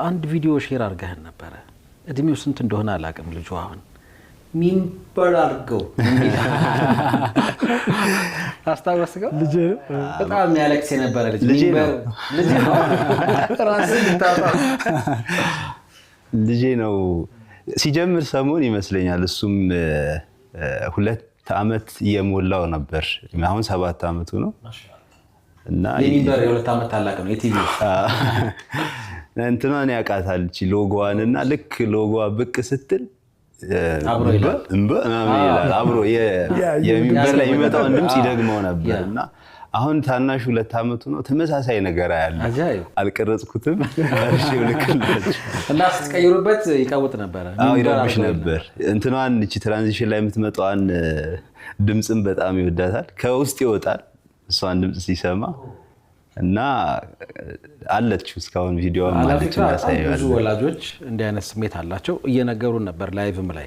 አንድ ቪዲዮ ሼር አድርገህን ነበር እድሜው ስንት እንደሆነ አላውቅም ልጁ አሁን ሚንበር አድርገው አስታወስከው ልጅ በጣም ያለቅስ የነበረ ልጅ ነው ራስህ ልታጣው ልጅ ነው ሲጀምር ሰሞን ይመስለኛል እሱም 2 አመት እየሞላው ነበር አሁን 7 አመቱ ነው እና ሚንበር የ2 አመት ታላቅ ነው የቲቪ እንትናን ያቃታል እቺ ሎጎዋንና ልክ ሎጎዋ ብቅ ስትል አብሮ ይላል አብሮ የሚንበር ላይ የሚመጣው ድምጽ ይደግመው ነበርና አሁን ታናሽ 2 አመቱ ነው ተመሳሳይ ነገር ያለ አልቀረጽኩትም እሺ ልክልኝ እና ስትቀይሩበት ይቀውጥ ነበር ይረብሽ ነበር እንትናን እቺ ትራንዚሽን ላይ የምትመጣውን ድምጽን በጣም ይወዳታል ከውስጥ ይወጣል እሷን ድምጽ ሲሰማ እና አለችው እስካሁን ቪዲዮ ማለት ያሳያል ብዙ ወላጆች እንዲህ አይነት ስሜት አላቸው እየነገሩን ነበር ላይቭም ላይ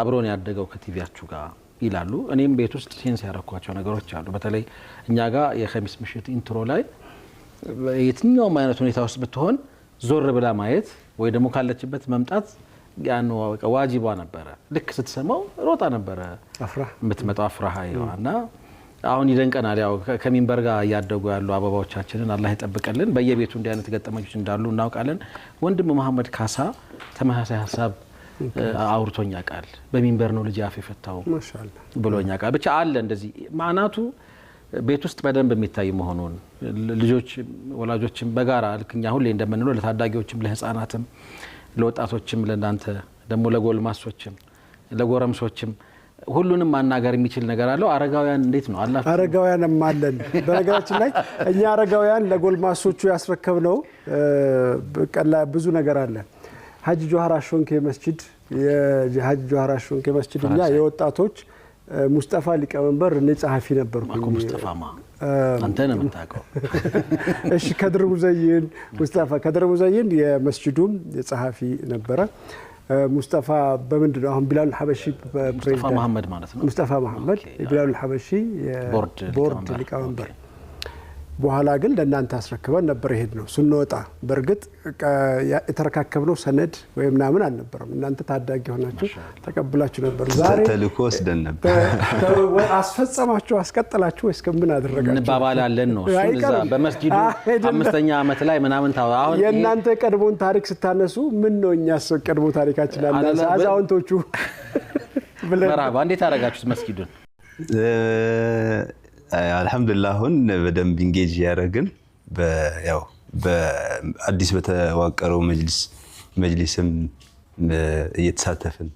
አብሮን ያደገው ከቲቪያችሁ ጋር ይላሉ እኔም ቤት ውስጥ ሴንስ ያረኳቸው ነገሮች አሉ በተለይ እኛ ጋር የኸሚስ ምሽት ኢንትሮ ላይ የትኛውም አይነት ሁኔታ ውስጥ ብትሆን ዞር ብላ ማየት ወይ ደግሞ ካለችበት መምጣት ያን ዋጂባ ነበር ልክ ስትሰማው ሮጣ ነበር የምትመጣው አፍራሃይዋና አሁን ይደንቀናል ያው ከሚንበር ጋር ያደጉ ያሉ አባባዎቻችንን አላህ ይጠብቀልን በየቤቱ እንዲህ አይነት ገጠመኞች እንዳሉ እናውቃለን ወንድም መሐመድ ካሳ ተመሳሳይ ሐሳብ አውርቶኛ ቃል በሚንበር ነው ልጅ አፍ የፈታው ማሻአላህ ብሎኛ ቃል ብቻ አለ እንደዚህ ማናቱ ቤት ውስጥ በደንብ የሚታይ መሆኑን ልጆች ወላጆችም በጋራ ልክኛ ሁሌ እንደምንለው ለታዳጊዎችም ለህፃናትም ለወጣቶችም ለናንተ ደሞ ለጎልማሶችም ለጎረምሶችም ሁሉንም ማናገር የሚችል ነገር አለው አረጋውያን እንዴት ነው አላህ አረጋውያንም አለን በነገራችን ላይ እኛ አረጋውያን ለጎልማሶቹ ያስረከብነው በቀላ ብዙ ነገር አለ ሀጂ ጆሃር አሾንኬ መስጂድ የሀጂ ጆሃር አሾንኬ መስጂድኛ የወጣቶች ሙስጠፋ ሊቀመንበር ነጻፊ ነበርኩ ሙስጠፋማ አንተ ነህ የምታውቀው እሺ ከድር ሙዘይን ሙስጠፋ ከድር ሙዘይን የመስጂዱም የጸሐፊ ነበረ ሙስጠፋ በመንደው አሁን ቢላል ሐበሺ ሙስጠፋ መሐመድ ማለት ነው ሙስጠፋ መሐመድ ቢላል ሐበሺ ቦርድ ሊቀመንበር በኋላ ግን ለእናንተ አስረክበን ነበር ይሄድነው ስንወጣ በርግጥ የተረካከብነው ሰነድ ወይ ምናምን አልነበረም እናንተ ታዳጊ ሆናችሁ ተቀብላችሁ ነበር ዛሬ ተልኮ ወስደን ነበር አስፈጸማችሁ አስቀጥላችሁ ወይስ ከምን አደረጋችሁ እንባባላለን ነው እዛ በመስጂዱ 5ኛ አመት ላይ ምናምን ታው አሁን የእናንተ ቀድሞን ታሪክ ስታነሱ ምን ነው እኛስ ቀድሞ ታሪካችን አላዛ አዛውንቶቹ መራባ እንዴት አደረጋችሁት መስጊዱን አልহামዱሊላህ አሁን በደንብ ኢንጌጅ ያረጋግን በያው በአዲስ በተዋቀረው መጅሊስም እየተሳተፍን